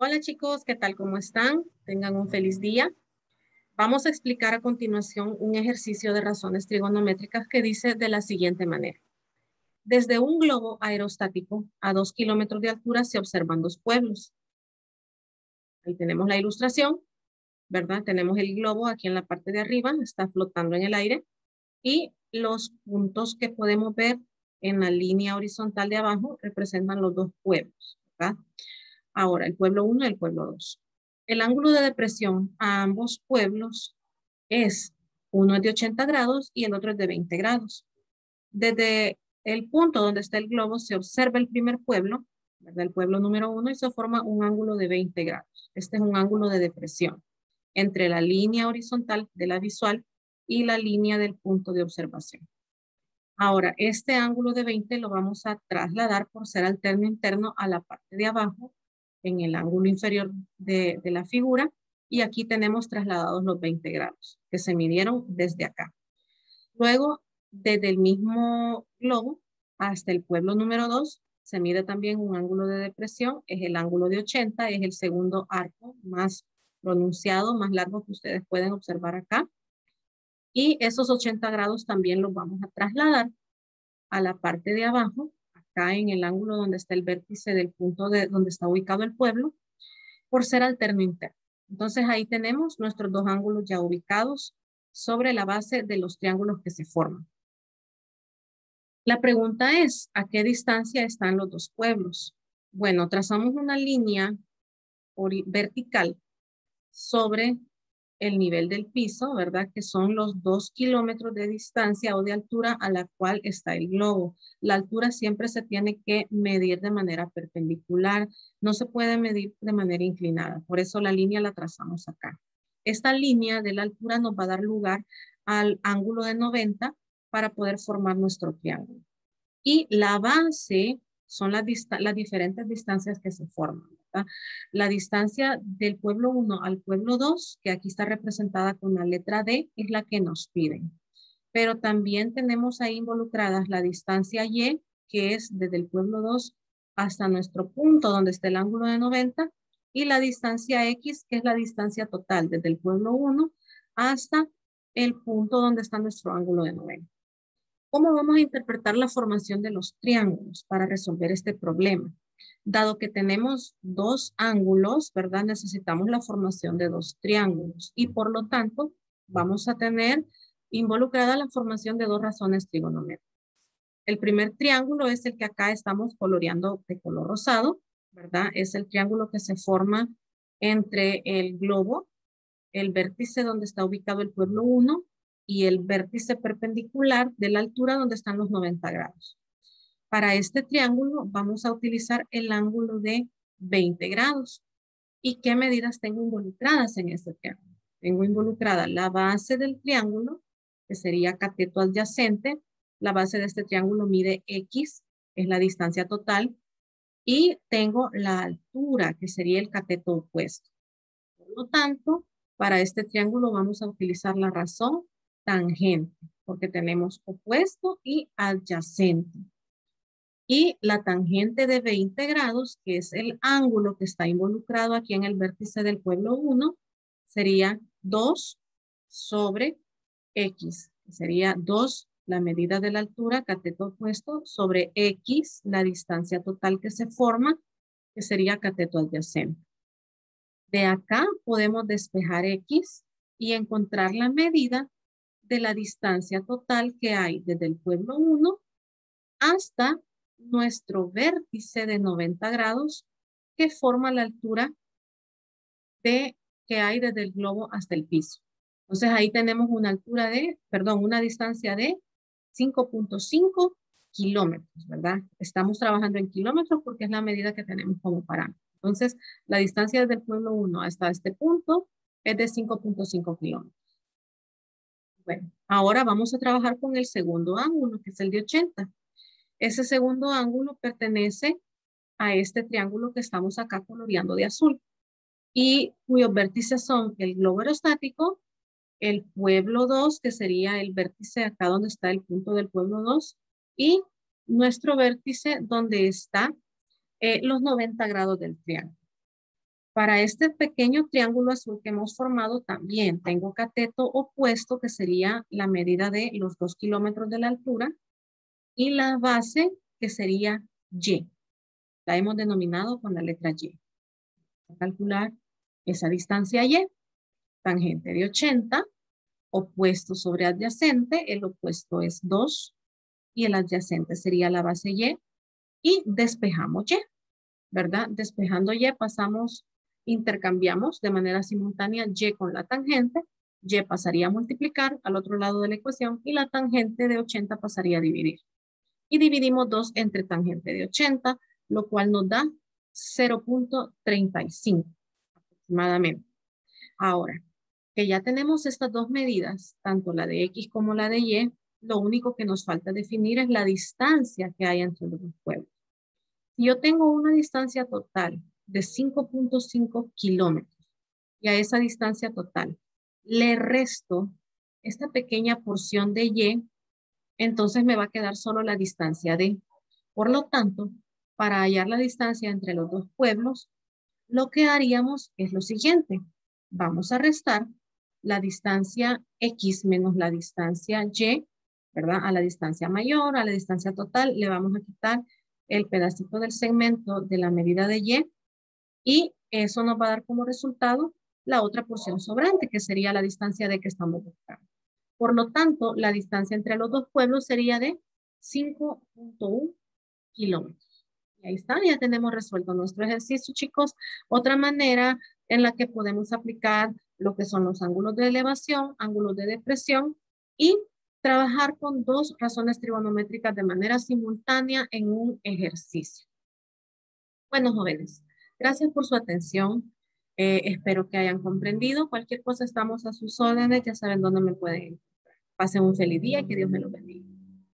Hola chicos, ¿qué tal? ¿Cómo están? Tengan un feliz día. Vamos a explicar a continuación un ejercicio de razones trigonométricas que dice de la siguiente manera. Desde un globo aerostático a 2 kilómetros de altura se observan dos pueblos. Ahí tenemos la ilustración, ¿verdad? Tenemos el globo aquí en la parte de arriba, está flotando en el aire, y los puntos que podemos ver en la línea horizontal de abajo representan los dos pueblos, ¿verdad? Ahora, el pueblo 1 y el pueblo 2. El ángulo de depresión a ambos pueblos es, uno es de 80 grados y el otro es de 20 grados. Desde el punto donde está el globo se observa el primer pueblo, ¿verdad? El pueblo número 1, y se forma un ángulo de 20 grados. Este es un ángulo de depresión entre la línea horizontal de la visual y la línea del punto de observación. Ahora, este ángulo de 20 lo vamos a trasladar por ser alterno interno a la parte de abajo, en el ángulo inferior de la figura, y aquí tenemos trasladados los 20 grados que se midieron desde acá. Luego, desde el mismo globo hasta el pueblo número 2, se mide también un ángulo de depresión, es el ángulo de 80, es el segundo arco más pronunciado, más largo que ustedes pueden observar acá. Y esos 80 grados también los vamos a trasladar a la parte de abajo, acá en el ángulo donde está el vértice del punto de donde está ubicado el pueblo, por ser alterno interno. Entonces ahí tenemos nuestros dos ángulos ya ubicados sobre la base de los triángulos que se forman. La pregunta es, ¿a qué distancia están los dos pueblos? Bueno, trazamos una línea vertical sobre el nivel del piso, ¿verdad? Que son los 2 kilómetros de distancia o de altura a la cual está el globo. La altura siempre se tiene que medir de manera perpendicular, no se puede medir de manera inclinada, por eso la línea la trazamos acá. Esta línea de la altura nos va a dar lugar al ángulo de 90 para poder formar nuestro triángulo. Y la base son las diferentes distancias que se forman, ¿verdad? La distancia del pueblo 1 al pueblo 2, que aquí está representada con la letra D, es la que nos piden. Pero también tenemos ahí involucradas la distancia Y, que es desde el pueblo 2 hasta nuestro punto donde está el ángulo de 90, y la distancia X, que es la distancia total desde el pueblo 1 hasta el punto donde está nuestro ángulo de 90. ¿Cómo vamos a interpretar la formación de los triángulos para resolver este problema? Dado que tenemos dos ángulos, ¿verdad? Necesitamos la formación de dos triángulos y por lo tanto vamos a tener involucrada la formación de dos razones trigonométricas. El primer triángulo es el que acá estamos coloreando de color rosado, ¿verdad? Es el triángulo que se forma entre el globo, el vértice donde está ubicado el pueblo 1 y el vértice perpendicular de la altura donde están los 90 grados. Para este triángulo vamos a utilizar el ángulo de 20 grados. ¿Y qué medidas tengo involucradas en este triángulo? Tengo involucrada la base del triángulo, que sería cateto adyacente. La base de este triángulo mide X, es la distancia total. Y tengo la altura, que sería el cateto opuesto. Por lo tanto, para este triángulo vamos a utilizar la razón tangente, porque tenemos opuesto y adyacente. Y la tangente de 20 grados, que es el ángulo que está involucrado aquí en el vértice del pueblo 1, sería 2 sobre X, que sería 2 la medida de la altura, cateto opuesto, sobre X, la distancia total que se forma, que sería cateto adyacente. De acá podemos despejar X y encontrar la medida de la distancia total que hay desde el pueblo 1 hasta nuestro vértice de 90 grados que forma la altura que hay desde el globo hasta el piso. Entonces ahí tenemos una altura una distancia de 5.5 kilómetros, ¿verdad? Estamos trabajando en kilómetros porque es la medida que tenemos como parámetro. Entonces, la distancia desde el pueblo 1 hasta este punto es de 5.5 kilómetros. Bueno, ahora vamos a trabajar con el segundo ángulo, que es el de 80. Ese segundo ángulo pertenece a este triángulo que estamos acá coloreando de azul y cuyos vértices son el globo aerostático, el pueblo 2, que sería el vértice acá donde está el punto del pueblo 2, y nuestro vértice donde está los 90 grados del triángulo. Para este pequeño triángulo azul que hemos formado, también tengo cateto opuesto, que sería la medida de los 2 kilómetros de la altura, y la base, que sería Y. La hemos denominado con la letra Y. Vamos a calcular esa distancia Y, tangente de 80, opuesto sobre adyacente, el opuesto es 2, y el adyacente sería la base y despejamos Y, ¿verdad? Despejando Y pasamos, intercambiamos de manera simultánea Y con la tangente, Y pasaría a multiplicar al otro lado de la ecuación y la tangente de 80 pasaría a dividir. Y dividimos 2 entre tangente de 80, lo cual nos da 0.35 aproximadamente. Ahora, que ya tenemos estas dos medidas, tanto la de X como la de Y, lo único que nos falta definir es la distancia que hay entre los dos pueblos. Si yo tengo una distancia total de 5.5 kilómetros y a esa distancia total le resto esta pequeña porción de Y, entonces me va a quedar solo la distancia D. Por lo tanto, para hallar la distancia entre los dos pueblos, lo que haríamos es lo siguiente. Vamos a restar la distancia X menos la distancia Y, ¿verdad? A la distancia mayor, a la distancia total, le vamos a quitar el pedacito del segmento de la medida de y eso nos va a dar como resultado la otra porción sobrante, que sería la distancia D que estamos buscando. Por lo tanto, la distancia entre los dos pueblos sería de 5.1 kilómetros. Y ahí está, ya tenemos resuelto nuestro ejercicio, chicos. Otra manera en la que podemos aplicar lo que son los ángulos de elevación, ángulos de depresión y trabajar con dos razones trigonométricas de manera simultánea en un ejercicio. Bueno, jóvenes, gracias por su atención. Espero que hayan comprendido. Cualquier cosa estamos a sus órdenes. Ya saben dónde me pueden encontrar. Pasen un feliz día y que Dios me lo bendiga.